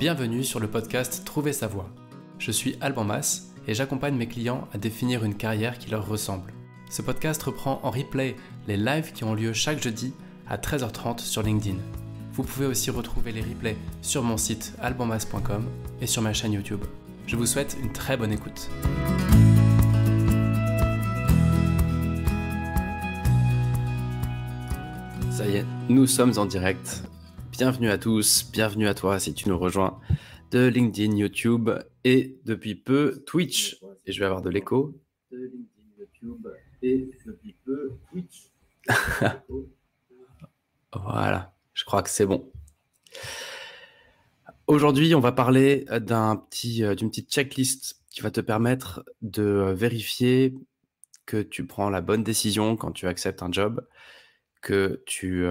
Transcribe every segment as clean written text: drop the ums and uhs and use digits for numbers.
Bienvenue sur le podcast Trouver sa voie. Je suis Alban Mas et j'accompagne mes clients à définir une carrière qui leur ressemble. Ce podcast reprend en replay les lives qui ont lieu chaque jeudi à 13h30 sur LinkedIn. Vous pouvez aussi retrouver les replays sur mon site albanmas.com et sur ma chaîne YouTube. Je vous souhaite une très bonne écoute. Ça y est, nous sommes en direct. Bienvenue à tous, bienvenue à toi si tu nous rejoins de LinkedIn, YouTube et depuis peu Twitch. Et je vais avoir de l'écho. De LinkedIn, YouTube et depuis peu Twitch. Voilà, je crois que c'est bon. Aujourd'hui, on va parler d'une petite checklist qui va te permettre de vérifier que tu prends la bonne décision quand tu acceptes un job, que tu...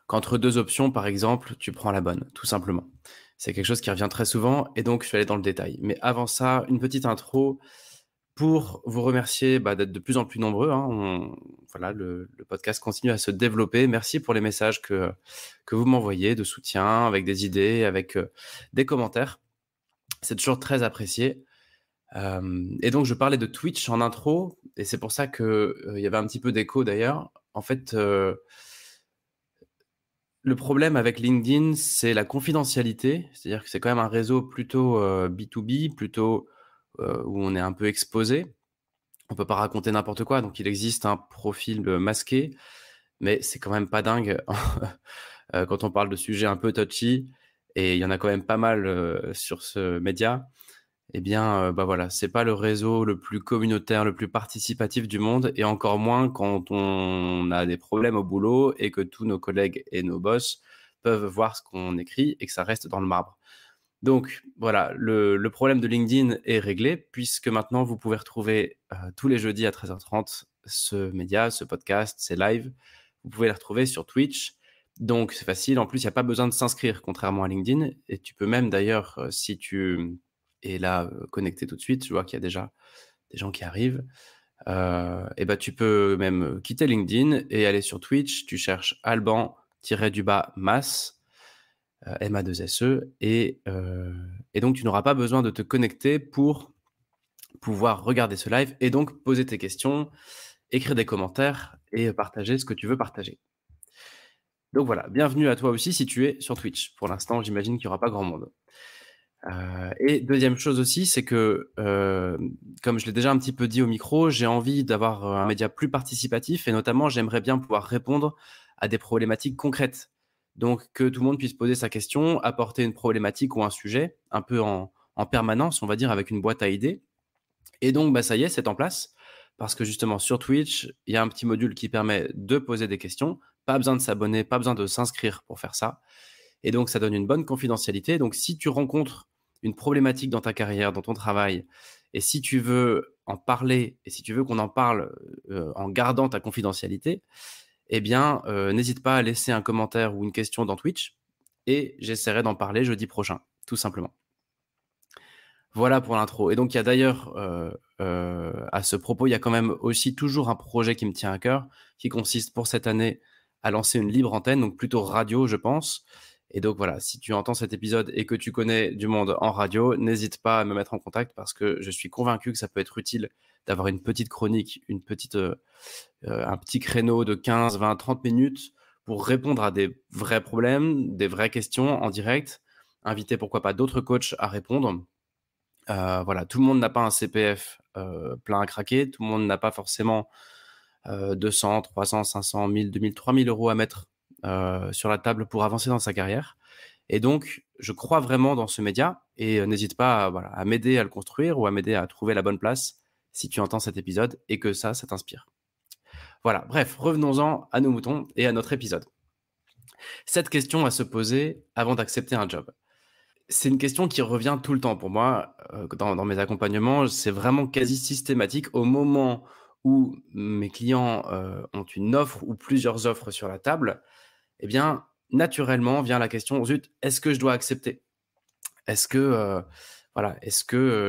qu'entre deux options, par exemple, tu prends la bonne, tout simplement. C'est quelque chose qui revient très souvent et donc je vais aller dans le détail. Mais avant ça, une petite intro pour vous remercier d'être de plus en plus nombreux. Le podcast continue à se développer. Merci pour les messages que vous m'envoyez de soutien, avec des idées, avec des commentaires. C'est toujours très apprécié. Et donc, je parlais de Twitch en intro et c'est pour ça qu'il y avait un petit peu d'écho d'ailleurs. En fait... Le problème avec LinkedIn, c'est la confidentialité. C'est-à-dire que c'est quand même un réseau plutôt B2B, plutôt où on est un peu exposé. On peut pas raconter n'importe quoi. Donc, il existe un profil masqué, mais c'est quand même pas dingue quand on parle de sujets un peu touchy. Et il y en a quand même pas mal sur ce média. Eh bien, voilà, c'est pas le réseau le plus communautaire, le plus participatif du monde, et encore moins quand on a des problèmes au boulot et que tous nos collègues et nos boss peuvent voir ce qu'on écrit et que ça reste dans le marbre. Donc voilà, le problème de LinkedIn est réglé puisque maintenant vous pouvez retrouver tous les jeudis à 13h30 ce média, ce podcast, ces lives. Vous pouvez les retrouver sur Twitch. Donc c'est facile. En plus, il n'y a pas besoin de s'inscrire contrairement à LinkedIn. Et tu peux même d'ailleurs, si tu es là connecté tout de suite, je vois qu'il y a déjà des gens qui arrivent. Tu peux même quitter LinkedIn et aller sur Twitch. Tu cherches Alban-Mas. MA2SE et donc tu n'auras pas besoin de te connecter pour pouvoir regarder ce live et donc poser tes questions, écrire des commentaires et partager ce que tu veux partager. Donc voilà, bienvenue à toi aussi si tu es sur Twitch. Pour l'instant, j'imagine qu'il n'y aura pas grand monde. Et deuxième chose aussi, c'est que comme je l'ai déjà un petit peu dit au micro, j'ai envie d'avoir un média plus participatif et notamment j'aimerais bien pouvoir répondre à des problématiques concrètes. Donc que tout le monde puisse poser sa question, apporter une problématique ou un sujet un peu en permanence, on va dire, avec une boîte à idées. Et donc ça y est, c'est en place parce que justement sur Twitch, il y a un petit module qui permet de poser des questions. Pas besoin de s'abonner, pas besoin de s'inscrire pour faire ça. Et donc ça donne une bonne confidentialité. Donc si tu rencontres une problématique dans ta carrière, dans ton travail, et si tu veux en parler, et si tu veux qu'on en parle en gardant ta confidentialité, eh bien, n'hésite pas à laisser un commentaire ou une question dans Twitch, et j'essaierai d'en parler jeudi prochain, tout simplement. Voilà pour l'intro. Et donc, il y a d'ailleurs, à ce propos, il y a quand même aussi toujours un projet qui me tient à cœur, qui consiste pour cette année à lancer une libre antenne, donc plutôt radio, je pense. Et donc voilà, si tu entends cet épisode et que tu connais du monde en radio, n'hésite pas à me mettre en contact parce que je suis convaincu que ça peut être utile d'avoir une petite chronique, un petit créneau de 15, 20, 30 minutes pour répondre à des vrais problèmes, des vraies questions en direct, inviter pourquoi pas d'autres coachs à répondre. Voilà, tout le monde n'a pas un CPF plein à craquer, tout le monde n'a pas forcément 200, 300, 500, 1000, 2000, 3000 euros à mettre sur la table pour avancer dans sa carrière. Et donc, je crois vraiment dans ce média et n'hésite pas à m'aider à le construire ou à m'aider à trouver la bonne place si tu entends cet épisode et que ça t'inspire. Voilà, bref, revenons-en à nos moutons et à notre épisode. Cette question à se poser avant d'accepter un job. C'est une question qui revient tout le temps pour moi dans mes accompagnements. C'est vraiment quasi systématique au moment où mes clients ont une offre ou plusieurs offres sur la table. Eh bien, naturellement vient la question, zut, est-ce que je dois accepter? Est-ce que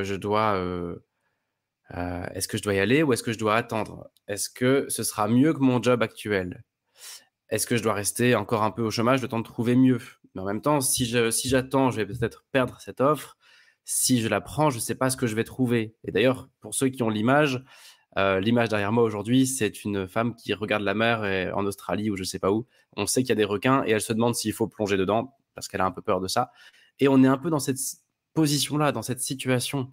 je dois est-ce que je dois y aller ou est-ce que je dois attendre? Est-ce que ce sera mieux que mon job actuel? Est-ce que je dois rester encore un peu au chômage le temps de trouver mieux? Mais en même temps, si j'attends, je vais peut-être perdre cette offre. Si je la prends, je ne sais pas ce que je vais trouver. Et d'ailleurs, pour ceux qui ont l'image derrière moi aujourd'hui, c'est une femme qui regarde la mer en Australie ou je ne sais pas où. On sait qu'il y a des requins et elle se demande s'il faut plonger dedans parce qu'elle a un peu peur de ça. Et on est un peu dans cette position-là, dans cette situation.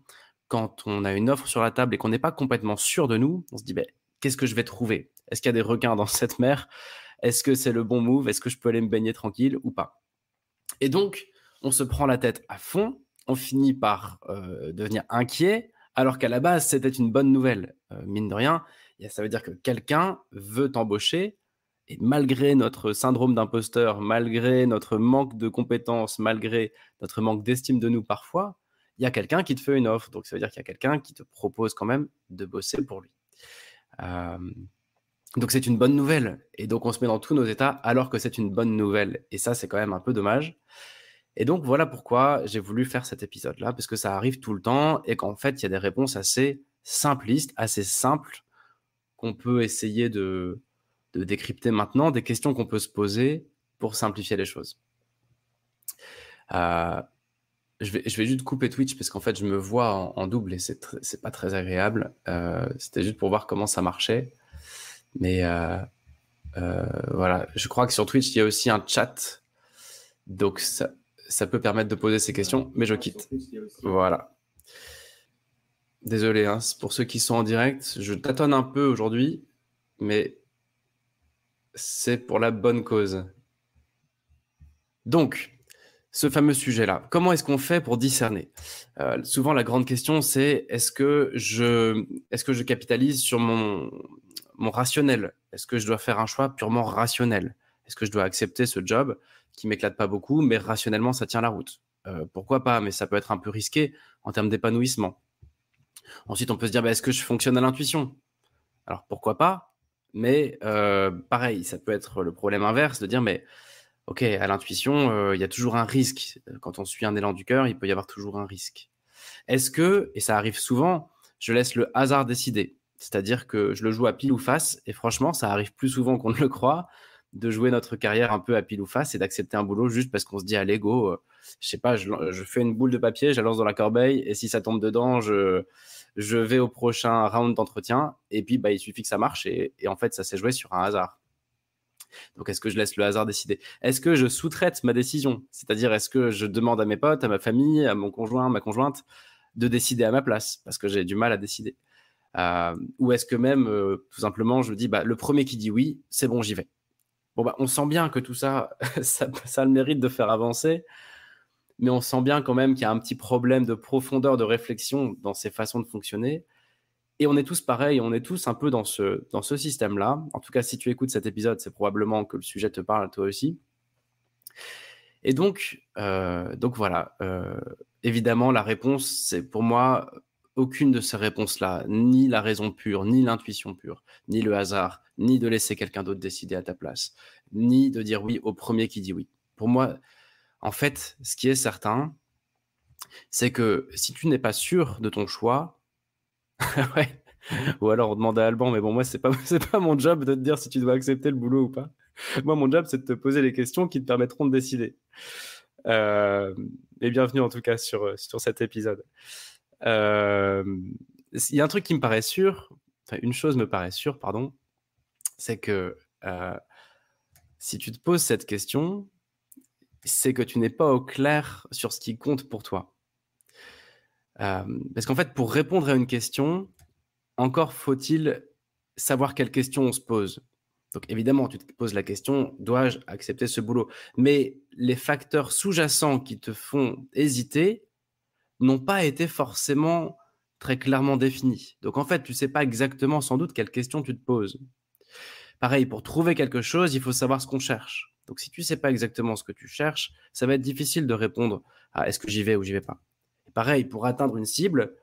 Quand on a une offre sur la table et qu'on n'est pas complètement sûr de nous, on se dit, qu'est-ce que je vais trouver? Est-ce qu'il y a des requins dans cette mer? Est-ce que c'est le bon move? Est-ce que je peux aller me baigner tranquille ou pas? Et donc, on se prend la tête à fond, on finit par devenir inquiet, alors qu'à la base, c'était une bonne nouvelle. Mine de rien, ça veut dire que quelqu'un veut t'embaucher, et malgré notre syndrome d'imposteur, malgré notre manque de compétences, malgré notre manque d'estime de nous parfois, il y a quelqu'un qui te fait une offre. Donc, ça veut dire qu'il y a quelqu'un qui te propose quand même de bosser pour lui. Donc, c'est une bonne nouvelle. Et donc, on se met dans tous nos états alors que c'est une bonne nouvelle. Et ça, c'est quand même un peu dommage. Et donc, voilà pourquoi j'ai voulu faire cet épisode-là, parce que ça arrive tout le temps et qu'en fait, il y a des réponses assez simplistes, assez simples, qu'on peut essayer de décrypter maintenant, des questions qu'on peut se poser pour simplifier les choses. Je vais juste couper Twitch parce qu'en fait, je me vois en double et c'est pas très agréable. C'était juste pour voir comment ça marchait. Mais voilà, je crois que sur Twitch, il y a aussi un chat. Donc, ça peut permettre de poser ces questions, mais je quitte. Voilà. Désolé, hein, pour ceux qui sont en direct, je tâtonne un peu aujourd'hui, mais c'est pour la bonne cause. Donc, ce fameux sujet-là, comment est-ce qu'on fait pour discerner? Souvent, la grande question, c'est est-ce que je capitalise sur mon rationnel? Est-ce que je dois faire un choix purement rationnel? Est-ce que je dois accepter ce job qui m'éclate pas beaucoup, mais rationnellement, ça tient la route? Pourquoi pas? Mais ça peut être un peu risqué en termes d'épanouissement. Ensuite, on peut se dire, est-ce que je fonctionne à l'intuition? Alors, pourquoi pas? Mais pareil, ça peut être le problème inverse de dire, mais ok, à l'intuition, il y a toujours un risque. Quand on suit un élan du cœur, il peut y avoir toujours un risque. Est-ce que, et ça arrive souvent, je laisse le hasard décider? C'est-à-dire que je le joue à pile ou face, et franchement, ça arrive plus souvent qu'on ne le croit, de jouer notre carrière un peu à pile ou face et d'accepter un boulot juste parce qu'on se dit, allez, go, je sais pas, je fais une boule de papier, je la lance dans la corbeille, et si ça tombe dedans, je vais au prochain round d'entretien, et puis il suffit que ça marche, et en fait, ça s'est joué sur un hasard. Donc, est-ce que je laisse le hasard décider? Est-ce que je sous-traite ma décision? C'est-à-dire, est-ce que je demande à mes potes, à ma famille, à mon conjoint, ma conjointe, de décider à ma place parce que j'ai du mal à décider? Ou est-ce que même, tout simplement, je dis, le premier qui dit oui, c'est bon, j'y vais. Bon, on sent bien que tout ça, ça a le mérite de faire avancer, mais on sent bien quand même qu'il y a un petit problème de profondeur de réflexion dans ces façons de fonctionner. Et on est tous pareils, on est tous un peu dans ce système-là. En tout cas, si tu écoutes cet épisode, c'est probablement que le sujet te parle à toi aussi. Et donc voilà, évidemment, la réponse, c'est pour moi aucune de ces réponses-là, ni la raison pure, ni l'intuition pure, ni le hasard, ni de laisser quelqu'un d'autre décider à ta place, ni de dire oui au premier qui dit oui. Pour moi, en fait, ce qui est certain, c'est que si tu n'es pas sûr de ton choix, ouais, ou alors on demande à Alban, mais bon, moi, c'est pas mon job de te dire si tu dois accepter le boulot ou pas. Moi, mon job, c'est de te poser les questions qui te permettront de décider. Et bienvenue en tout cas sur cet épisode. Il y a un truc qui me paraît sûr, enfin une chose me paraît sûre, pardon, c'est que si tu te poses cette question, c'est que tu n'es pas au clair sur ce qui compte pour toi. Parce qu'en fait, pour répondre à une question, encore faut-il savoir quelle question on se pose. Donc évidemment, tu te poses la question, dois-je accepter ce boulot? Mais les facteurs sous-jacents qui te font hésiter n'ont pas été forcément très clairement définis. Donc en fait, tu ne sais pas exactement sans doute quelle question tu te poses. Pareil, pour trouver quelque chose, il faut savoir ce qu'on cherche. Donc si tu ne sais pas exactement ce que tu cherches, ça va être difficile de répondre à est-ce que j'y vais ou j'y vais pas. Et pareil, pour atteindre une cible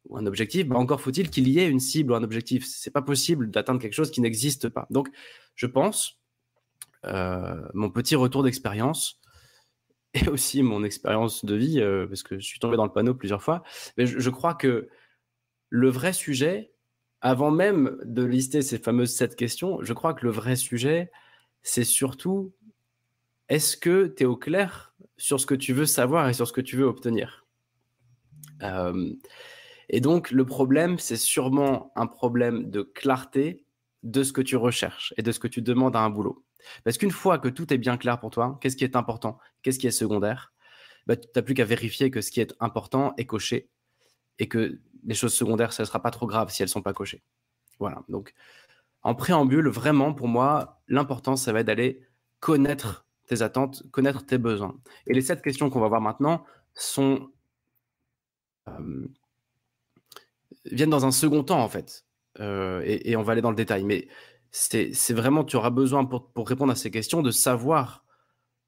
ou un objectif, encore faut-il qu'il y ait une cible ou un objectif. C'est pas possible d'atteindre quelque chose qui n'existe pas. Donc je pense, mon petit retour d'expérience, et aussi mon expérience de vie, parce que je suis tombé dans le panneau plusieurs fois. Mais je crois que le vrai sujet, avant même de lister ces fameuses 7 questions, je crois que le vrai sujet, c'est surtout, est-ce que tu es au clair sur ce que tu veux savoir et sur ce que tu veux obtenir? Hem Et donc le problème, c'est sûrement un problème de clarté de ce que tu recherches et de ce que tu demandes à un boulot. Parce qu'une fois que tout est bien clair pour toi, qu'est-ce qui est important? Qu'est-ce qui est secondaire? Bah, tu as plus qu'à vérifier que ce qui est important est coché et que les choses secondaires, ça ne sera pas trop grave si elles sont pas cochées. Voilà, donc en préambule, vraiment pour moi, l'important, ça va être d'aller connaître tes attentes, connaître tes besoins. Et les 7 questions qu'on va voir maintenant sont, hem viennent dans un second temps, en fait, et on va aller dans le détail. Mais c'est vraiment tu auras besoin pour répondre à ces questions de savoir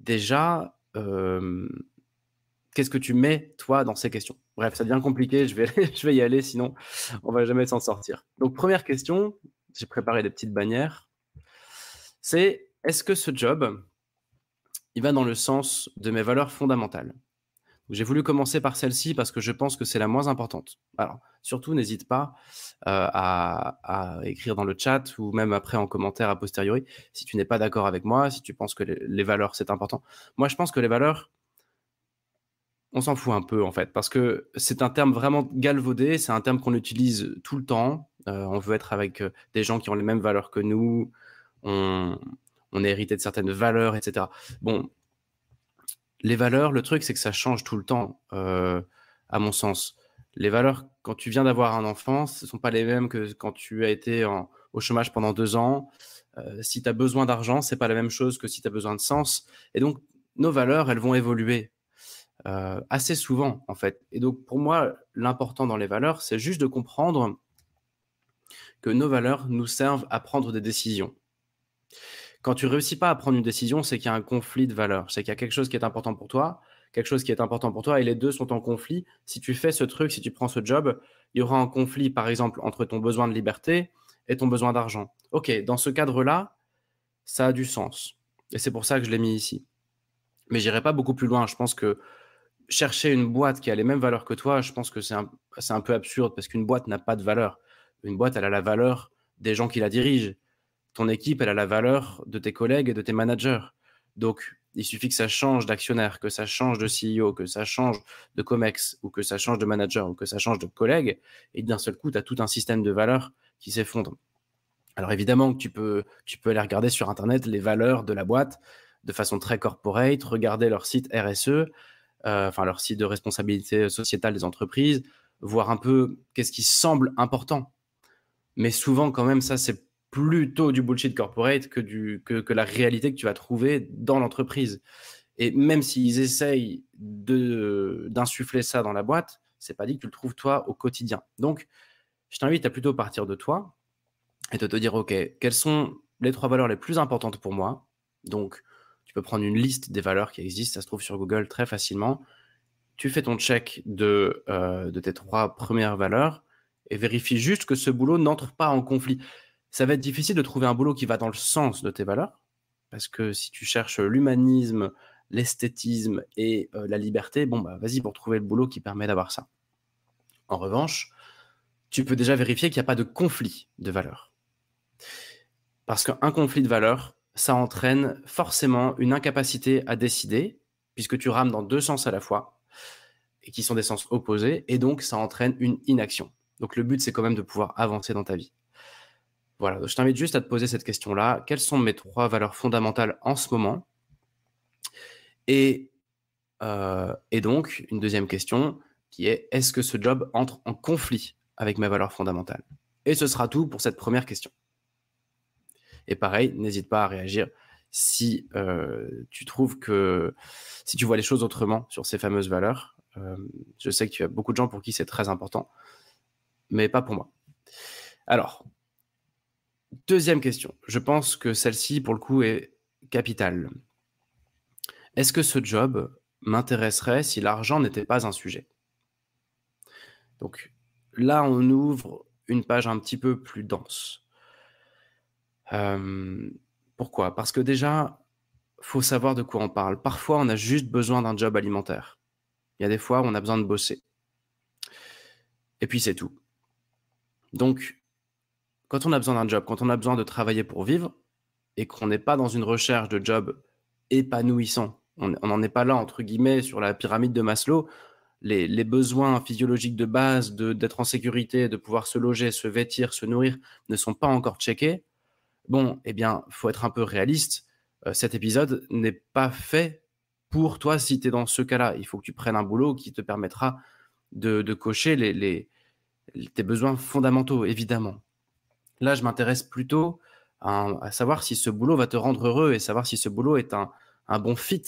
déjà, qu'est-ce que tu mets toi dans ces questions? Bref, ça devient compliqué, je vais je vais y aller sinon on va jamais s'en sortir. Donc première question, j'ai préparé des petites bannières, c'est: «Est-ce que ce job, il va dans le sens de mes valeurs fondamentales?» J'ai voulu commencer par celle-ci parce que je pense que c'est la moins importante. Alors, surtout n'hésite pas, à écrire dans le chat ou même après en commentaire a posteriori, si tu n'es pas d'accord avec moi, si tu penses que les valeurs, c'est important. Moi, je pense que les valeurs, on s'en fout un peu, en fait, parce que c'est un terme vraiment galvaudé, c'est un terme qu'on utilise tout le temps. On veut être avec, des gens qui ont les mêmes valeurs que nous, on on est hérité de certaines valeurs et cetera. Bon, les valeurs, le truc, c'est que ça change tout le temps, à mon sens. Les valeurs, quand tu viens d'avoir un enfant, ce ne sont pas les mêmes que quand tu as été au chômage pendant 2 ans. Si tu as besoin d'argent, c'est pas la même chose que si tu as besoin de sens et donc nos valeurs, elles vont évoluer, assez souvent, en fait et donc pour moi, l'important dans les valeurs, c'est juste de comprendre que nos valeurs nous servent à prendre des décisions. Quand tu réussis pas à prendre une décision, c'est qu'il y a un conflit de valeurs. C'est qu'il y a quelque chose qui est important pour toi, quelque chose qui est important pour toi et les 2 sont en conflit. Si tu fais ce truc, si tu prends ce job, il y aura un conflit, par exemple, entre ton besoin de liberté et ton besoin d'argent. OK, dans ce cadre-là, ça a du sens et c'est pour ça que je l'ai mis ici. Mais j'irai pas beaucoup plus loin. Je pense que chercher une boîte qui a les mêmes valeurs que toi, je pense que c'est un peu absurde parce qu'une boîte n'a pas de valeur. Une boîte, elle a la valeur des gens qui la dirigent. Ton équipe, elle a la valeur de tes collègues et de tes managers. Donc, il suffit que ça change d'actionnaire, que ça change de CEO, que ça change de COMEX, ou que ça change de manager, ou que ça change de collègue, et d'un seul coup, tu as tout un système de valeurs qui s'effondre. Alors évidemment que tu peux aller regarder sur internet les valeurs de la boîte de façon très corporate, regarder leur site RSE, enfin leur site de responsabilité sociétale des entreprises, voir un peu qu'est-ce qui semble important. Mais souvent, quand même, ça, c'est plutôt du bullshit corporate que la réalité que tu vas trouver dans l'entreprise. Et même s'ils essayent d'insuffler ça dans la boîte, c'est pas dit que tu le trouves toi au quotidien. Donc, je t'invite à plutôt partir de toi et de te dire: «OK, quelles sont les 3 valeurs les plus importantes pour moi?» Donc, tu peux prendre une liste des valeurs qui existent, ça se trouve sur Google très facilement. Tu fais ton check de tes 3 premières valeurs et vérifie juste que ce boulot n'entre pas en conflit. Ça va être difficile de trouver un boulot qui va dans le sens de tes valeurs, parce que si tu cherches l'humanisme, l'esthétisme et la liberté, bon, bah, vas-y pour trouver le boulot qui permet d'avoir ça. En revanche, tu peux déjà vérifier qu'il y a pas de conflit de valeurs. Parce qu'un conflit de valeurs, ça entraîne forcément une incapacité à décider, puisque tu rames dans 2 sens à la fois et qui sont des sens opposés et donc ça entraîne une inaction. Donc le but, c'est quand même de pouvoir avancer dans ta vie. Voilà, donc je t'invite juste à te poser cette question-là. Quelles sont mes 3 valeurs fondamentales en ce moment? Et et donc une deuxième question qui est: «Est-ce que ce job entre en conflit avec mes valeurs fondamentales?» Et ce sera tout pour cette première question. Et pareil, n'hésite pas à réagir si, tu trouves que si tu vois les choses autrement sur ces fameuses valeurs. Je sais que tu as beaucoup de gens pour qui c'est très important, mais pas pour moi. Alors, deuxième question, je pense que celle-ci, pour le coup, est capitale. Est-ce que ce job m'intéresserait si l'argent n'était pas un sujet? Donc là, on ouvre une page un petit peu plus dense. Hem, Pourquoi? Parce que déjà, faut savoir de quoi on parle. Parfois, on a juste besoin d'un job alimentaire. Il y a des fois où on a besoin de bosser et puis c'est tout. Donc quand on a besoin d'un job, quand on a besoin de travailler pour vivre, et qu'on n'est pas dans une recherche de job épanouissant, on n'en est pas là, entre guillemets, sur la pyramide de Maslow. Les besoins physiologiques de base, d'être en sécurité, de pouvoir se loger, se vêtir, se nourrir, ne sont pas encore checkés. Bon, eh bien, faut être un peu réaliste. Cet épisode n'est pas fait pour toi si tu es dans ce cas-là. Il faut que tu prennes un boulot qui te permettra de cocher tes besoins fondamentaux, évidemment. Là, je m'intéresse plutôt à savoir si ce boulot va te rendre heureux et savoir si ce boulot est un bon fit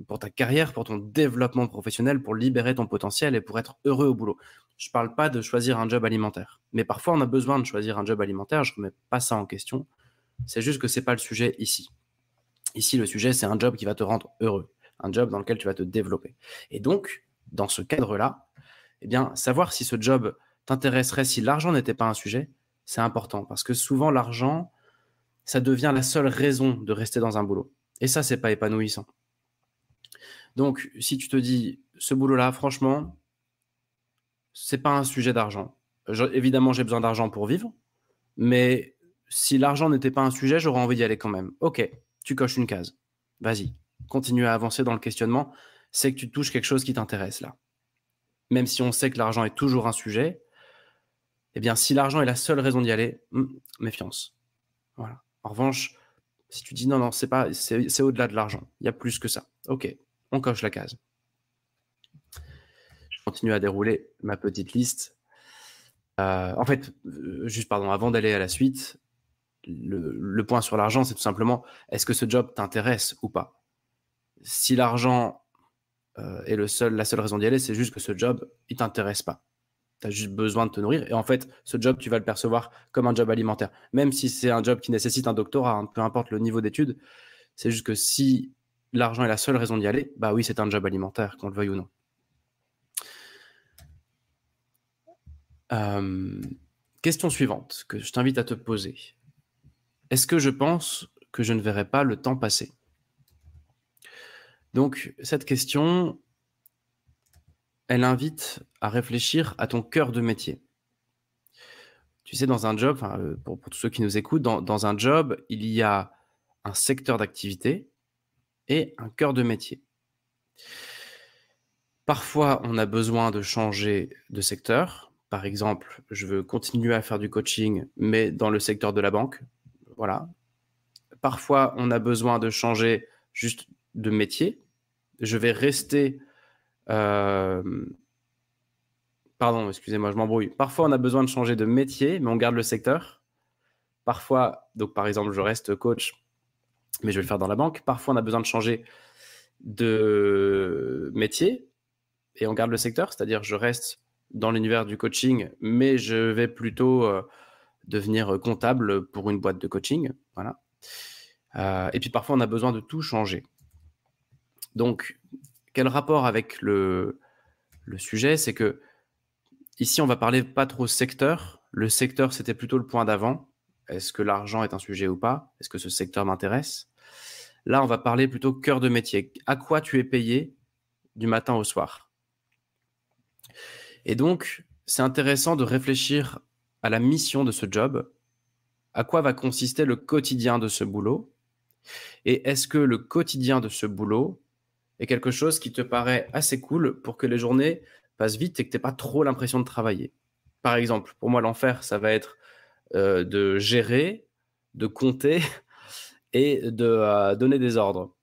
pour ta carrière, pour ton développement professionnel, pour libérer ton potentiel et pour être heureux au boulot. Je ne parle pas de choisir un job alimentaire. Mais parfois, on a besoin de choisir un job alimentaire. Je ne remets pas ça en question. C'est juste que ce n'est pas le sujet ici. Ici, le sujet, c'est un job qui va te rendre heureux. Un job dans lequel tu vas te développer. Et donc, dans ce cadre-là, eh bien, savoir si ce job t'intéresserait, si l'argent n'était pas un sujet, c'est important. Parce que souvent, l'argent, ça devient la seule raison de rester dans un boulot. Et ça, c'est pas épanouissant. Donc, si tu te dis, ce boulot-là, franchement, c'est pas un sujet d'argent. Évidemment, j'ai besoin d'argent pour vivre, mais si l'argent n'était pas un sujet, j'aurais envie d'y aller quand même. Ok, tu coches une case. Vas-y, continue à avancer dans le questionnement. C'est que tu touches quelque chose qui t'intéresse là. Même si on sait que l'argent est toujours un sujet, eh bien, si l'argent est la seule raison d'y aller, méfiance. Voilà. En revanche, si tu dis non, c'est au-delà de l'argent, il y a plus que ça. Ok, on coche la case. Je continue à dérouler ma petite liste. En fait, avant d'aller à la suite, le point sur l'argent, c'est tout simplement, est-ce que ce job t'intéresse ou pas? Si l'argent est la seule raison d'y aller, c'est juste que ce job, il t'intéresse pas. Tu as juste besoin de te nourrir. Et en fait, ce job, tu vas le percevoir comme un job alimentaire. Même si c'est un job qui nécessite un doctorat, hein, peu importe le niveau d'études, c'est juste que si l'argent est la seule raison d'y aller, bah oui, c'est un job alimentaire, qu'on le veuille ou non. Question suivante que je t'invite à te poser. Est-ce que je pense que je ne verrai pas le temps passer? Donc, cette question, elle invite à réfléchir à ton cœur de métier. Tu sais, dans un job, pour tous ceux qui nous écoutent, dans un job, il y a un secteur d'activité et un cœur de métier. Parfois, on a besoin de changer de secteur. Par exemple, je veux continuer à faire du coaching, mais dans le secteur de la banque. Voilà. Parfois, on a besoin de changer juste de métier. Je vais rester... Pardon, excusez-moi, je m'embrouille. Parfois, on a besoin de changer de métier, mais on garde le secteur. Parfois, donc par exemple, je reste coach, mais je vais le faire dans la banque. Parfois, on a besoin de changer de métier et on garde le secteur, c'est-à-dire je reste dans l'univers du coaching, mais je vais plutôt devenir comptable pour une boîte de coaching. Voilà. Et puis parfois, on a besoin de tout changer. Donc, quel rapport avec le sujet? C'est que ici, on va parler pas trop secteur. Le secteur, c'était plutôt le point d'avant. Est-ce que l'argent est un sujet ou pas? Est-ce que ce secteur m'intéresse? Là, on va parler plutôt cœur de métier. À quoi tu es payé du matin au soir? Et donc, c'est intéressant de réfléchir à la mission de ce job. À quoi va consister le quotidien de ce boulot? Et est-ce que le quotidien de ce boulot est quelque chose qui te paraît assez cool pour que les journées passent vite et que tu n'aies pas trop l'impression de travailler? Par exemple, pour moi, l'enfer, ça va être de gérer, de compter et de donner des ordres.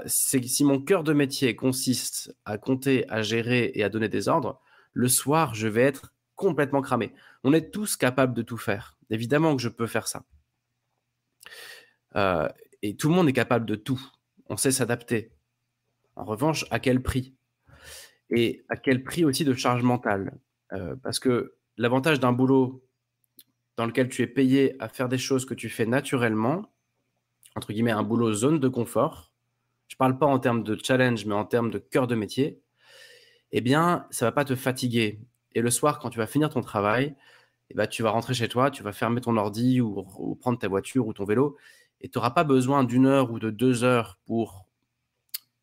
Si mon cœur de métier consiste à compter, à gérer et à donner des ordres, le soir, je vais être complètement cramé. On est tous capables de tout faire. Évidemment que je peux faire ça. Et tout le monde est capable de tout. On sait s'adapter. En revanche, à quel prix? Et à quel prix aussi de charge mentale? Parce que l'avantage d'un boulot dans lequel tu es payé à faire des choses que tu fais naturellement, entre guillemets, un boulot zone de confort, je ne parle pas en termes de challenge, mais en termes de cœur de métier, eh bien, ça ne va pas te fatiguer. Et le soir, quand tu vas finir ton travail, tu vas rentrer chez toi, tu vas fermer ton ordi ou prendre ta voiture ou ton vélo, et tu n'auras pas besoin d'1 heure ou de 2 heures pour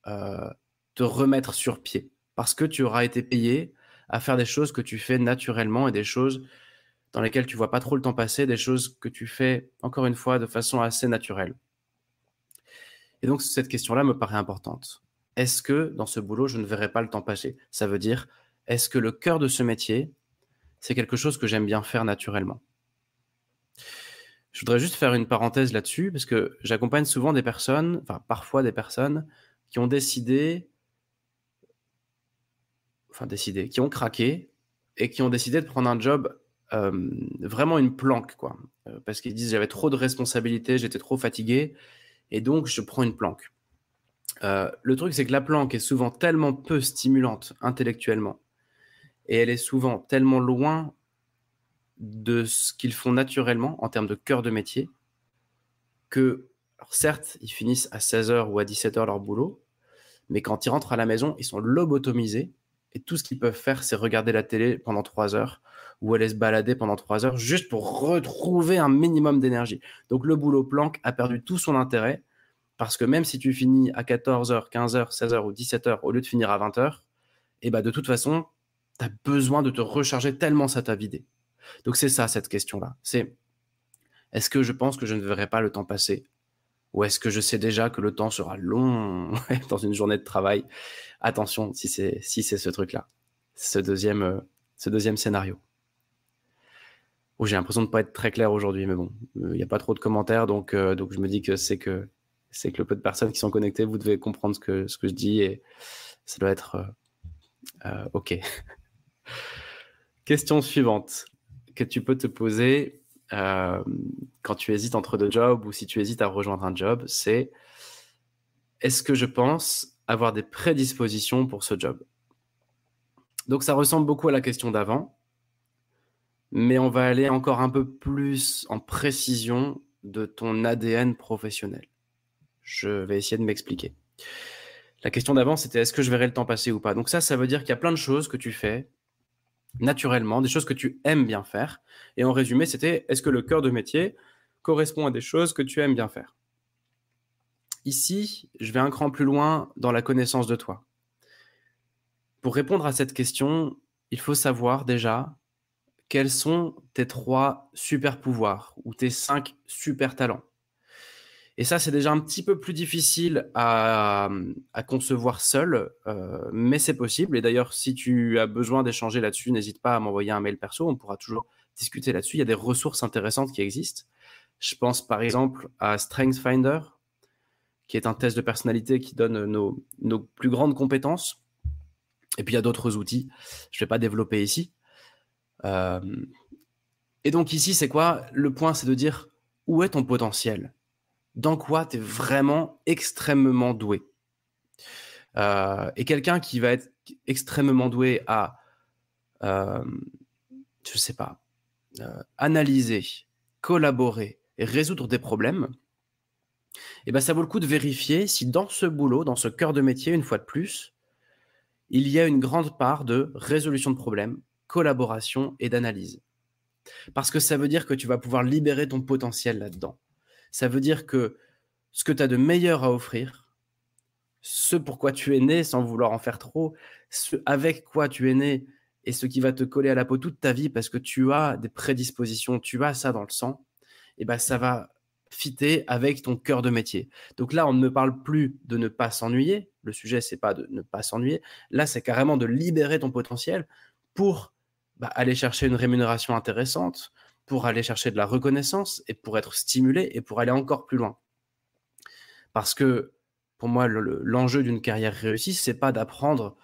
te remettre sur pied, parce que tu auras été payé à faire des choses que tu fais naturellement et des choses dans lesquelles tu vois pas trop le temps passer, des choses que tu fais, encore une fois, de façon assez naturelle. Et donc cette question-là me paraît importante. Est-ce que dans ce boulot, je ne verrai pas le temps passer? Ça veut dire, est-ce que le cœur de ce métier, c'est quelque chose que j'aime bien faire naturellement? Je voudrais juste faire une parenthèse là-dessus parce que j'accompagne souvent des personnes, enfin parfois des personnes qui ont qui ont craqué et qui ont décidé de prendre un job, vraiment une planque quoi, parce qu'ils disent: «J'avais trop de responsabilités, j'étais trop fatigué et donc je prends une planque». Le truc, c'est que la planque est souvent tellement peu stimulante intellectuellement et elle est souvent tellement loin de ce qu'ils font naturellement en termes de cœur de métier que, alors certes, ils finissent à 16 heures ou à 17 heures leur boulot, mais quand ils rentrent à la maison, ils sont lobotomisés et tout ce qu'ils peuvent faire, c'est regarder la télé pendant 3 heures ou aller se balader pendant 3 heures juste pour retrouver un minimum d'énergie. Donc le boulot planque a perdu tout son intérêt parce que même si tu finis à 14 heures, 15 heures, 16 heures ou 17 heures au lieu de finir à 20 heures, et bah, de toute façon, tu as besoin de te recharger tellement ça t'a vidé. Donc c'est ça cette question-là, c'est: «Est-ce que je pense que je ne verrai pas le temps passer? Ou est-ce que je sais déjà que le temps sera long dans une journée de travail?» Attention si c'est ce truc-là, ce deuxième scénario. Oh, j'ai l'impression de pas être très clair aujourd'hui, mais bon, il y a pas trop de commentaires donc je me dis que c'est que le peu de personnes qui sont connectées, vous devez comprendre ce que je dis et ça doit être, OK. Question suivante que tu peux te poser, quand tu hésites entre 2 jobs ou si tu hésites à rejoindre un job, c'est: «Est-ce que je pense avoir des prédispositions pour ce job?» Donc ça ressemble beaucoup à la question d'avant, mais on va aller encore un peu plus en précision de ton ADN professionnel. Je vais essayer de m'expliquer. La question d'avant, c'était: «Est-ce que je verrai le temps passer ou pas?» Donc ça veut dire qu'il y a plein de choses que tu fais naturellement, des choses que tu aimes bien faire et en résumé, c'était: est-ce que le cœur de métier correspond à des choses que tu aimes bien faire? Ici, je vais un cran plus loin dans la connaissance de toi. Pour répondre à cette question, il faut savoir déjà quels sont tes 3 super pouvoirs ou tes 5 super talents. Et ça, c'est déjà un petit peu plus difficile à concevoir seul, mais c'est possible et d'ailleurs, si tu as besoin d'échanger là-dessus, n'hésite pas à m'envoyer un mail perso, on pourra toujours discuter là-dessus. Il y a des ressources intéressantes qui existent. Je pense par exemple à StrengthsFinder, qui est un test de personnalité qui donne nos plus grandes compétences et puis il y a d'autres outils, je ne vais pas développer ici. Hem Et donc ici, c'est quoi? Le point, c'est de dire: où est ton potentiel? Dans quoi tu es vraiment extrêmement doué? Et quelqu'un qui va être extrêmement doué à, hem, je sais pas, analyser, collaborer et résoudre des problèmes, et ben ça vaut le coup de vérifier si dans ce boulot, dans ce cœur de métier, une fois de plus, il y a une grande part de résolution de problèmes, collaboration et d'analyse. Parce que ça veut dire que tu vas pouvoir libérer ton potentiel là-dedans. Ça veut dire que ce que tu as de meilleur à offrir, ce pourquoi tu es né sans vouloir en faire trop, ce avec quoi tu es né et ce qui va te coller à la peau toute ta vie parce que tu as des prédispositions, tu as ça dans le sang, et ben ça va fitter avec ton cœur de métier. Donc là, on ne me parle plus de ne pas s'ennuyer. Le sujet, c'est pas de ne pas s'ennuyer. Là, c'est carrément de libérer ton potentiel pour, bah, aller chercher une rémunération intéressante, pour aller chercher de la reconnaissance et pour être stimulé et pour aller encore plus loin. Parce que pour moi, l'enjeu d'une carrière réussie, c'est pas d'apprendre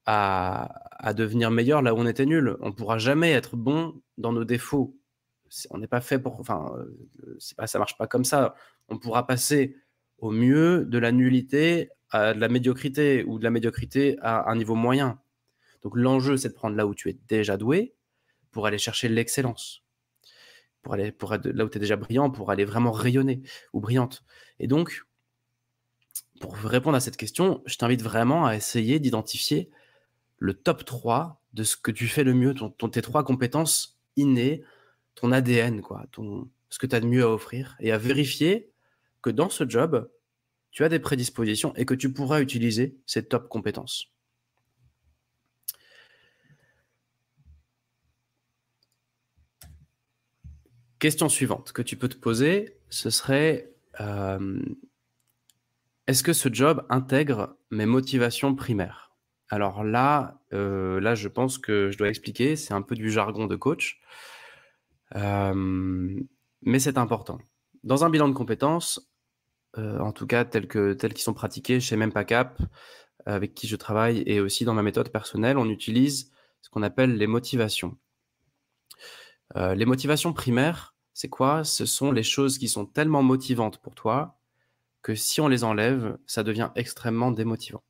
à devenir meilleur là où on était nul. On pourra jamais être bon dans nos défauts. On n'est pas fait pour, enfin, c'est pas, ça marche pas comme ça. On pourra passer au mieux de la nullité à de la médiocrité ou de la médiocrité à un niveau moyen. Donc l'enjeu, c'est de prendre là où tu es déjà doué pour aller chercher l'excellence, pour être là où tu es déjà brillant, pour aller vraiment rayonner ou brillante. Et donc, pour répondre à cette question, je t'invite vraiment à essayer d'identifier le top 3 de ce que tu fais le mieux, tes 3 compétences innées, ton ADN quoi, ce que tu as de mieux à offrir et à vérifier que dans ce job, tu as des prédispositions et que tu pourras utiliser ces top compétences. Question suivante que tu peux te poser, ce serait, est-ce que ce job intègre mes motivations primaires? Alors là, je pense que je dois expliquer, c'est un peu du jargon de coach, hem, mais c'est important. Dans un bilan de compétences, en tout cas tels qu'ils sont pratiqués chez Mempacap, avec qui je travaille et aussi dans ma méthode personnelle, on utilise ce qu'on appelle les motivations. Les motivations primaires, c'est quoi? Ce sont les choses qui sont tellement motivantes pour toi que si on les enlève, ça devient extrêmement démotivant.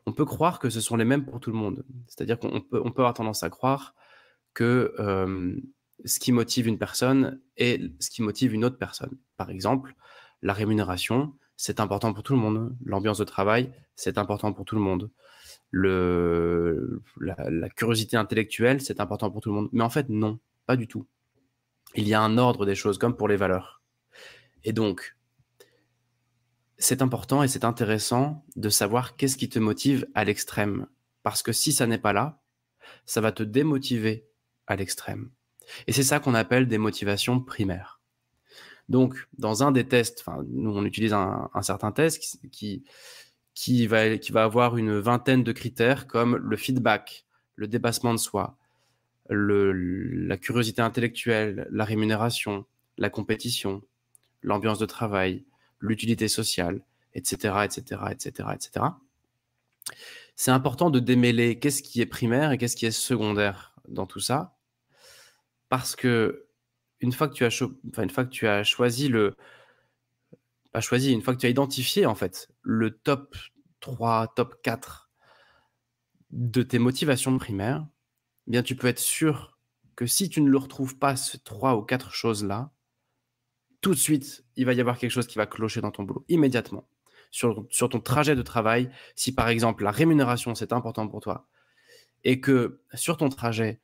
On peut croire que ce sont les mêmes pour tout le monde. C'est-à-dire qu'on peut avoir tendance à croire que, ce qui motive une personne est ce qui motive une autre personne. Par exemple, la rémunération, c'est important pour tout le monde. L'ambiance de travail, c'est important pour tout le monde. La curiosité intellectuelle, c'est important pour tout le monde. Mais en fait, non, pas du tout. Il y a un ordre des choses, comme pour les valeurs. Et donc, c'est important et c'est intéressant de savoir qu'est-ce qui te motive à l'extrême. Parce que si ça n'est pas là, ça va te démotiver à l'extrême. Et c'est ça qu'on appelle des motivations primaires. Donc, dans un des tests, enfin, nous, on utilise un certain test qui va avoir une vingtaine de critères comme le feedback, le dépassement de soi, la curiosité intellectuelle, la rémunération, la compétition, l'ambiance de travail, l'utilité sociale, etc., etc., etc., etc. C'est important de démêler qu'est-ce qui est primaire et qu'est-ce qui est secondaire dans tout ça, parce que une fois que tu as choisi pas choisi, une fois que tu as identifié en fait le top 3, top 4 de tes motivations primaires, eh bien tu peux être sûr que si tu ne le retrouves pas, ces 3 ou 4 choses-là, tout de suite, il va y avoir quelque chose qui va clocher dans ton boulot, immédiatement. Sur ton trajet de travail, si par exemple la rémunération c'est important pour toi et que sur ton trajet,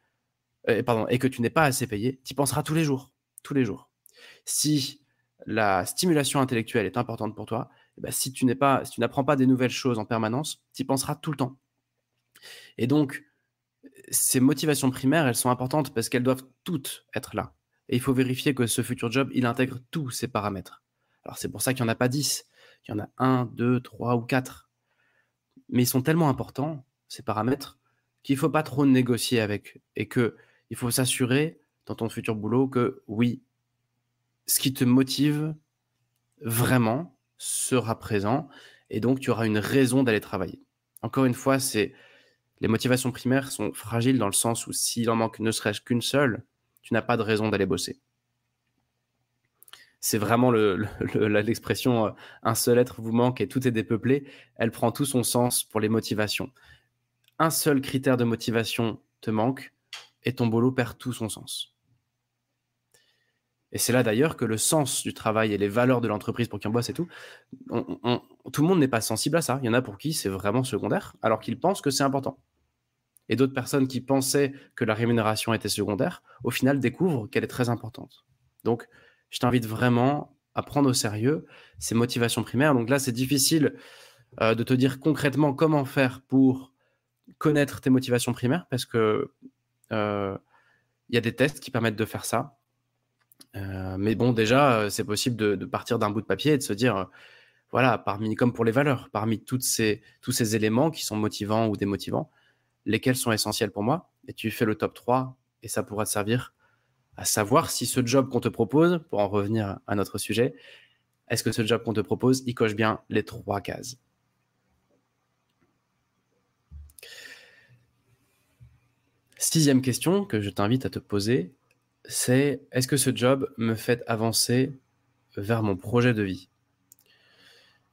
et que tu n'es pas assez payé, tu y penseras tous les jours, tous les jours. Si la stimulation intellectuelle est importante pour toi, eh ben, si tu n'apprends pas des nouvelles choses en permanence, tu y penseras tout le temps. Et donc, ces motivations primaires, elles sont importantes parce qu'elles doivent toutes être là. Et il faut vérifier que ce futur job, il intègre tous ces paramètres. Alors c'est pour ça qu'il n'y en a pas 10, il y en a 1, 2, 3 ou 4. Mais ils sont tellement importants, ces paramètres, qu'il ne faut pas trop négocier avec. Et qu'il faut s'assurer dans ton futur boulot que oui, ce qui te motive vraiment sera présent et donc tu auras une raison d'aller travailler. Encore une fois, les motivations primaires sont fragiles dans le sens où s'il en manque ne serait-ce qu'une seule, tu n'as pas de raison d'aller bosser. C'est vraiment l'expression un seul être vous manque et tout est dépeuplé. Elle prend tout son sens pour les motivations. Un seul critère de motivation te manque et ton boulot perd tout son sens. Et c'est là d'ailleurs que le sens du travail et les valeurs de l'entreprise pour qui on bosse et tout, tout le monde n'est pas sensible à ça. Il y en a pour qui c'est vraiment secondaire, alors qu'ils pensent que c'est important. Et d'autres personnes qui pensaient que la rémunération était secondaire, au final découvrent qu'elle est très importante. Donc, je t'invite vraiment à prendre au sérieux ces motivations primaires. Donc là, c'est difficile de te dire concrètement comment faire pour connaître tes motivations primaires, parce que y a des tests qui permettent de faire ça. Mais bon, déjà, c'est possible de partir d'un bout de papier et de se dire, voilà, comme pour les valeurs, parmi tous ces éléments qui sont motivants ou démotivants, lesquels sont essentiels pour moi, et tu fais le top 3 et ça pourra te servir à savoir si ce job qu'on te propose, pour en revenir à notre sujet, est-ce que ce job qu'on te propose, il coche bien les 3 cases? Sixième question que je t'invite à te poser, c'est: est-ce que ce job me fait avancer vers mon projet de vie?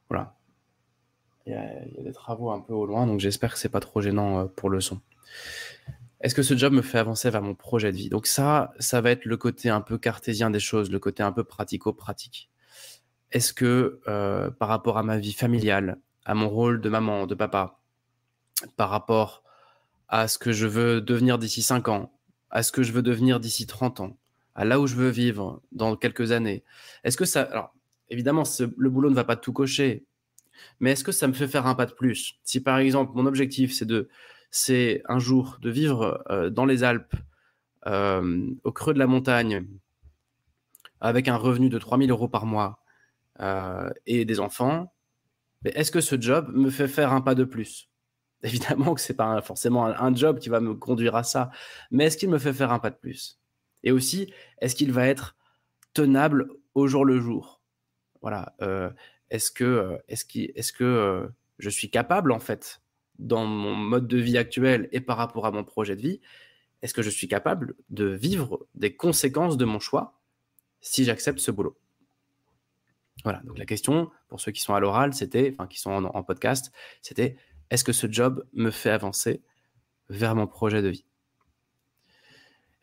Voilà. Il y a des travaux un peu au loin, donc j'espère que c'est pas trop gênant pour le son. Est-ce que ce job me fait avancer vers mon projet de vie? Donc ça va être le côté un peu cartésien des choses, le côté un peu pratico-pratique. Est-ce que par rapport à ma vie familiale, à mon rôle de maman, de papa, par rapport à ce que je veux devenir d'ici 5 ans, à ce que je veux devenir d'ici 30 ans, à là où je veux vivre dans quelques années, est-ce que ça... Alors, évidemment, le boulot ne va pas tout cocher, mais est-ce que ça me fait faire un pas de plus? Si par exemple, mon objectif, c'est un jour de vivre dans les Alpes, au creux de la montagne, avec un revenu de 3 000 € par mois, et des enfants, mais est-ce que ce job me fait faire un pas de plus? Évidemment que c'est pas forcément un job qui va me conduire à ça, mais est-ce qu'il me fait faire un pas de plus? Et aussi, est-ce qu'il va être tenable au jour le jour? Voilà, est-ce que je suis capable, en fait, dans mon mode de vie actuel et par rapport à mon projet de vie, est-ce que je suis capable de vivre des conséquences de mon choix si j'accepte ce boulot? Voilà, donc la question, pour ceux qui sont à l'oral, c'était enfin qui sont en podcast, c'était: «Est-ce que ce job me fait avancer vers mon projet de vie?»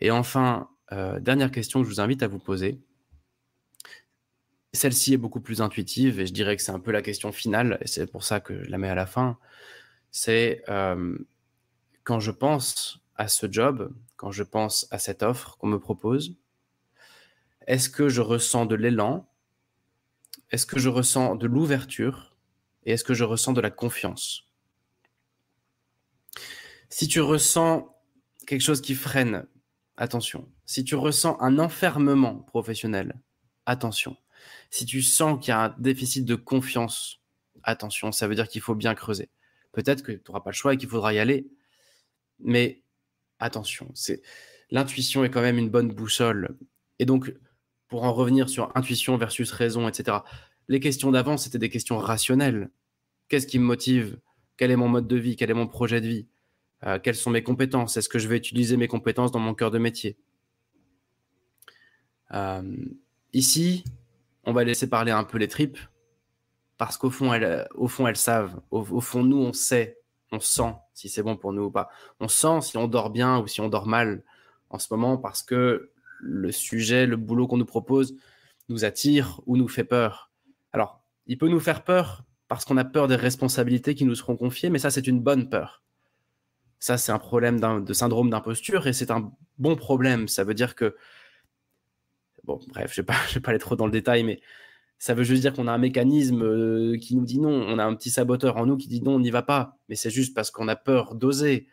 Et enfin, dernière question que je vous invite à vous poser. Celle-ci est beaucoup plus intuitive et je dirais que c'est un peu la question finale et c'est pour ça que je la mets à la fin. C'est, quand je pense à ce job, quand je pense à cette offre qu'on me propose, est-ce que je ressens de l'élan? Est-ce que je ressens de l'ouverture? Et est-ce que je ressens de la confiance? Si tu ressens quelque chose qui freine, attention. Si tu ressens un enfermement professionnel, attention. Si tu sens qu'il y a un déficit de confiance, attention, ça veut dire qu'il faut bien creuser. Peut-être que tu n'auras pas le choix et qu'il faudra y aller, mais attention, l'intuition est quand même une bonne boussole. Et donc, pour en revenir sur intuition versus raison, etc., les questions d'avant, c'était des questions rationnelles. Qu'est-ce qui me motive? Quel est mon mode de vie? Quel est mon projet de vie? Quelles sont mes compétences? Est-ce que je vais utiliser mes compétences dans mon cœur de métier? Ici, on va laisser parler un peu les tripes parce qu'au fond, elles savent. Au fond, nous, on sait, on sent si c'est bon pour nous ou pas. On sent si on dort bien ou si on dort mal en ce moment parce que le sujet, le boulot qu'on nous propose nous attire ou nous fait peur. Alors, il peut nous faire peur parce qu'on a peur des responsabilités qui nous seront confiées, mais ça, c'est une bonne peur. Ça, c'est un problème de syndrome d'imposture et c'est un bon problème. Ça veut dire que, bon, bref, je vais pas aller trop dans le détail, mais ça veut juste dire qu'on a un mécanisme qui nous dit non. On a un petit saboteur en nous qui dit non, on n'y va pas. Mais c'est juste parce qu'on a peur d'oser.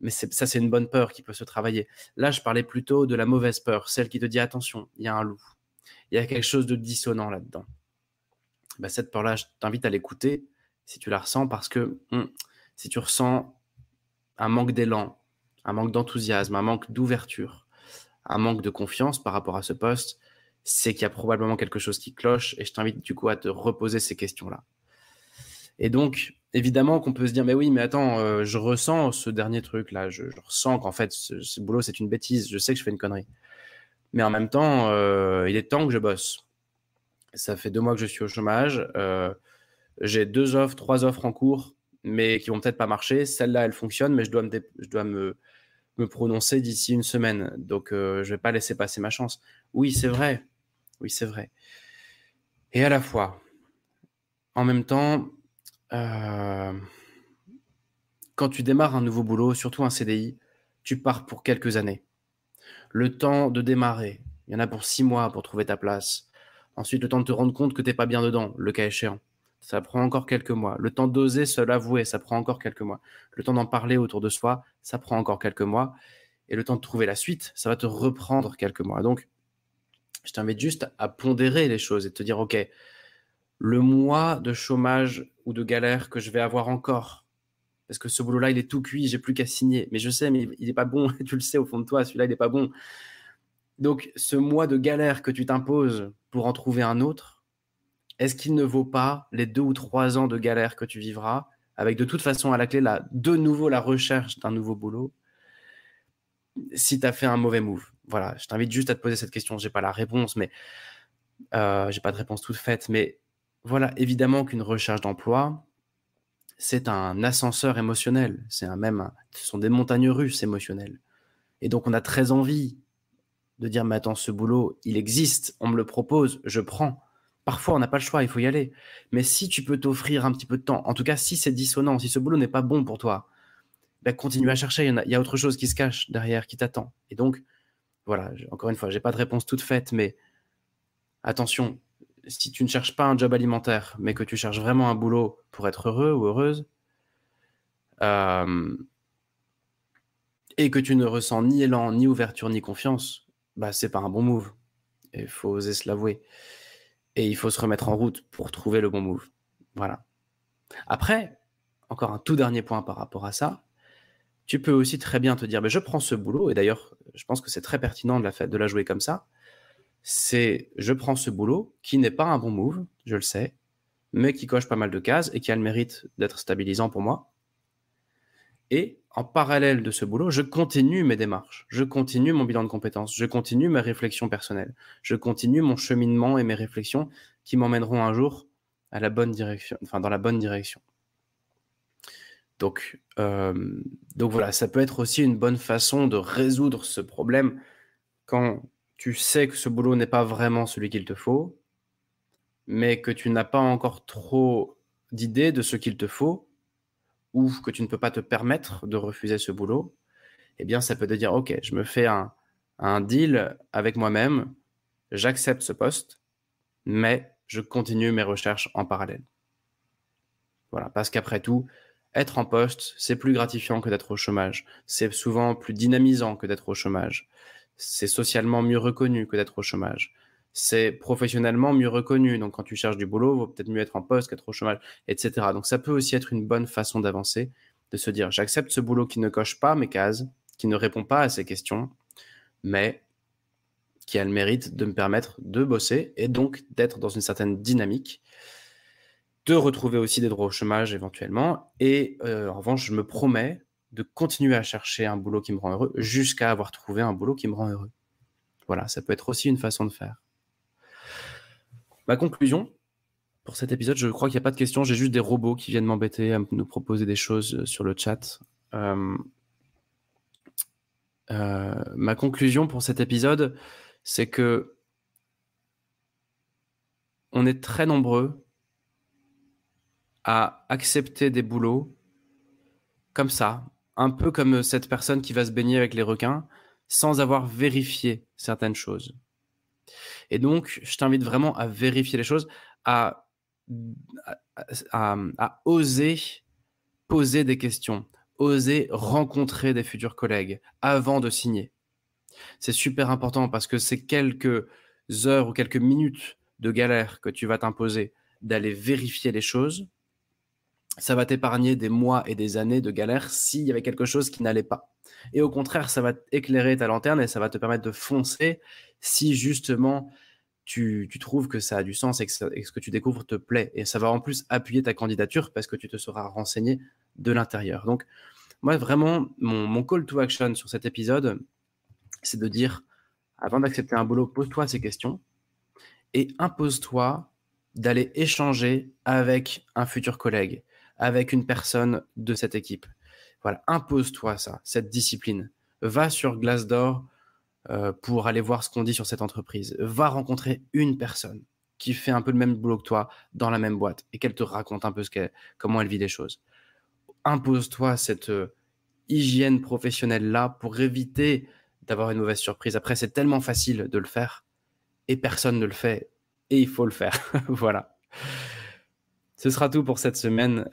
Mais ça, c'est une bonne peur qui peut se travailler. Là, je parlais plutôt de la mauvaise peur, celle qui te dit attention, il y a un loup. Il y a quelque chose de dissonant là-dedans. Bah, cette peur-là, je t'invite à l'écouter si tu la ressens parce que si tu ressens un manque d'élan, un manque d'enthousiasme, un manque d'ouverture, un manque de confiance par rapport à ce poste, c'est qu'il y a probablement quelque chose qui cloche et je t'invite du coup à te reposer ces questions-là. Et donc, évidemment qu'on peut se dire, mais oui, mais attends, je ressens ce dernier truc-là, je ressens qu'en fait, ce boulot, c'est une bêtise, je sais que je fais une connerie. Mais en même temps, il est temps que je bosse. Ça fait 2 mois que je suis au chômage, j'ai 2 offres, 3 offres en cours, mais qui vont peut-être pas marcher. Celle-là, elle fonctionne, mais je dois me prononcer d'ici une semaine. Donc, je vais pas laisser passer ma chance. Oui, c'est vrai. Oui, c'est vrai. Et à la fois, en même temps, quand tu démarres un nouveau boulot, surtout un CDI, tu pars pour quelques années. Le temps de démarrer, il y en a pour 6 mois pour trouver ta place. Ensuite, le temps de te rendre compte que tu es pas bien dedans, le cas échéant. Ça prend encore quelques mois. Le temps d'oser se l'avouer, ça prend encore quelques mois. Le temps d'en parler autour de soi, ça prend encore quelques mois. Et le temps de trouver la suite, ça va te reprendre quelques mois. Donc, je t'invite juste à pondérer les choses et te dire, OK, le mois de chômage ou de galère que je vais avoir encore, parce que ce boulot-là, il est tout cuit, j'ai plus qu'à signer. Mais je sais, mais il est pas bon, tu le sais au fond de toi, celui-là, il est pas bon. Donc, ce mois de galère que tu t'imposes pour en trouver un autre, est-ce qu'il ne vaut pas les 2 ou 3 ans de galère que tu vivras, avec de toute façon à la clé, de nouveau la recherche d'un nouveau boulot, si tu as fait un mauvais move? Voilà, je t'invite juste à te poser cette question. J'ai pas la réponse, mais j'ai pas de réponse toute faite. Mais voilà, évidemment qu'une recherche d'emploi, c'est un ascenseur émotionnel. Ce sont des montagnes russes émotionnelles. Et donc, on a très envie de dire, mais attends, ce boulot, il existe, on me le propose, je prends. Parfois, on n'a pas le choix, il faut y aller. Mais si tu peux t'offrir un petit peu de temps, en tout cas, si c'est dissonant, si ce boulot n'est pas bon pour toi, ben, continue à chercher. Il y a autre chose qui se cache derrière, qui t'attend. Et donc, voilà, encore une fois, j'ai pas de réponse toute faite, mais attention, si tu ne cherches pas un job alimentaire, mais que tu cherches vraiment un boulot pour être heureux ou heureuse, euh, et que tu ne ressens ni élan, ni ouverture, ni confiance, bah, c'est pas un bon move. Et il faut oser se l'avouer. Et il faut se remettre en route pour trouver le bon move. Voilà. Après, encore un tout dernier point par rapport à ça, tu peux aussi très bien te dire: «Beh, je prends ce boulot» et d'ailleurs, je pense que c'est très pertinent de la jouer comme ça. C'est: je prends ce boulot qui n'est pas un bon move, je le sais, mais qui coche pas mal de cases et qui a le mérite d'être stabilisant pour moi. Et en parallèle de ce boulot, je continue mes démarches, je continue mon bilan de compétences, je continue mes réflexions personnelles, je continue mon cheminement et mes réflexions qui m'emmèneront un jour à la bonne direction, enfin dans la bonne direction. Donc, donc voilà, ça peut être aussi une bonne façon de résoudre ce problème quand tu sais que ce boulot n'est pas vraiment celui qu'il te faut, mais que tu n'as pas encore trop d'idées de ce qu'il te faut ou que tu ne peux pas te permettre de refuser ce boulot. Eh bien, ça peut te dire: «OK, je me fais un deal avec moi-même, j'accepte ce poste, mais je continue mes recherches en parallèle». Voilà, parce qu'après tout, être en poste, c'est plus gratifiant que d'être au chômage. C'est souvent plus dynamisant que d'être au chômage. C'est socialement mieux reconnu que d'être au chômage. C'est professionnellement mieux reconnu. Donc, quand tu cherches du boulot, il vaut peut-être mieux être en poste qu'être au chômage, et cetera. Donc, ça peut aussi être une bonne façon d'avancer, de se dire: «J'accepte ce boulot qui ne coche pas mes cases, qui ne répond pas à ces questions, mais qui a le mérite de me permettre de bosser et donc d'être dans une certaine dynamique, de retrouver aussi des droits au chômage éventuellement et en revanche, je me promets de continuer à chercher un boulot qui me rend heureux jusqu'à avoir trouvé un boulot qui me rend heureux». Voilà, ça peut être aussi une façon de faire. Ma conclusion pour cet épisode, je crois qu'il y a pas de questions, j'ai juste des robots qui viennent m'embêter à nous proposer des choses, sur le chat. Ma conclusion pour cet épisode, c'est que on est très nombreux à accepter des boulots comme ça, un peu comme cette personne qui va se baigner avec les requins, sans avoir vérifié certaines choses. Et donc, je t'invite vraiment à vérifier les choses, à à oser poser des questions, oser rencontrer des futurs collègues avant de signer. C'est super important parce que c'est quelques heures ou quelques minutes de galère que tu vas t'imposer d'aller vérifier les choses. Ça va t'épargner des mois et des années de galère s'il y avait quelque chose qui n'allait pas. Et au contraire, ça va éclairer ta lanterne et ça va te permettre de foncer si justement tu trouves que ça a du sens et que ce que tu découvres te plaît. Et ça va en plus appuyer ta candidature parce que tu te seras renseigné de l'intérieur. Donc, moi, vraiment, mon call to action sur cet épisode, c'est de dire, avant d'accepter un boulot, pose-toi ces questions et impose-toi d'aller échanger avec un futur collègue, avec une personne de cette équipe. Voilà, impose-toi ça, cette discipline. Va sur Glassdoor pour aller voir ce qu'on dit sur cette entreprise. Va rencontrer une personne qui fait un peu le même boulot que toi dans la même boîte et qu'elle te raconte un peu comment elle vit les choses. Impose-toi cette hygiène professionnelle-là pour éviter d'avoir une mauvaise surprise. Après, c'est tellement facile de le faire et personne ne le fait et il faut le faire. Voilà. Ce sera tout pour cette semaine.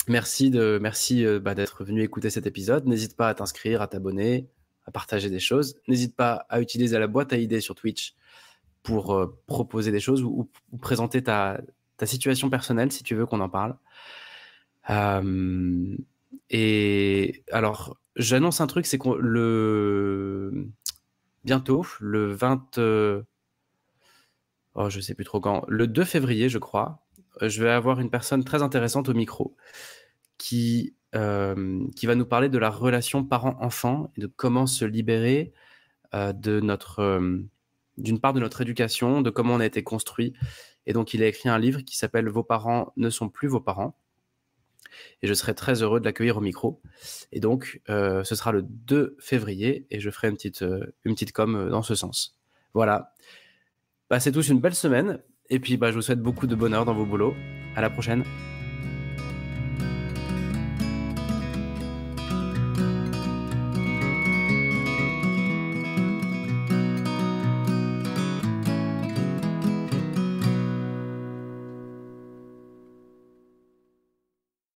Merci d'être venu écouter cet épisode. N'hésite pas à t'inscrire, à t'abonner, à partager des choses. N'hésite pas à utiliser la boîte à idées sur Twitch pour proposer des choses ou présenter ta situation personnelle si tu veux qu'on en parle. Et alors, j'annonce un truc, c'est que bientôt, le 20, je sais plus trop quand, le 2 février, je crois, je vais avoir une personne très intéressante au micro qui va nous parler de la relation parent-enfant et de comment se libérer de d'une part de notre éducation, de comment on a été construit. Et donc, il a écrit un livre qui s'appelle « Vos parents ne sont plus vos parents ». Et je serai très heureux de l'accueillir au micro. Et donc, ce sera le 2 février et je ferai une petite com dans ce sens. Voilà. Passez tous une belle semaine et puis je vous souhaite beaucoup de bonheur dans vos boulots. À la prochaine.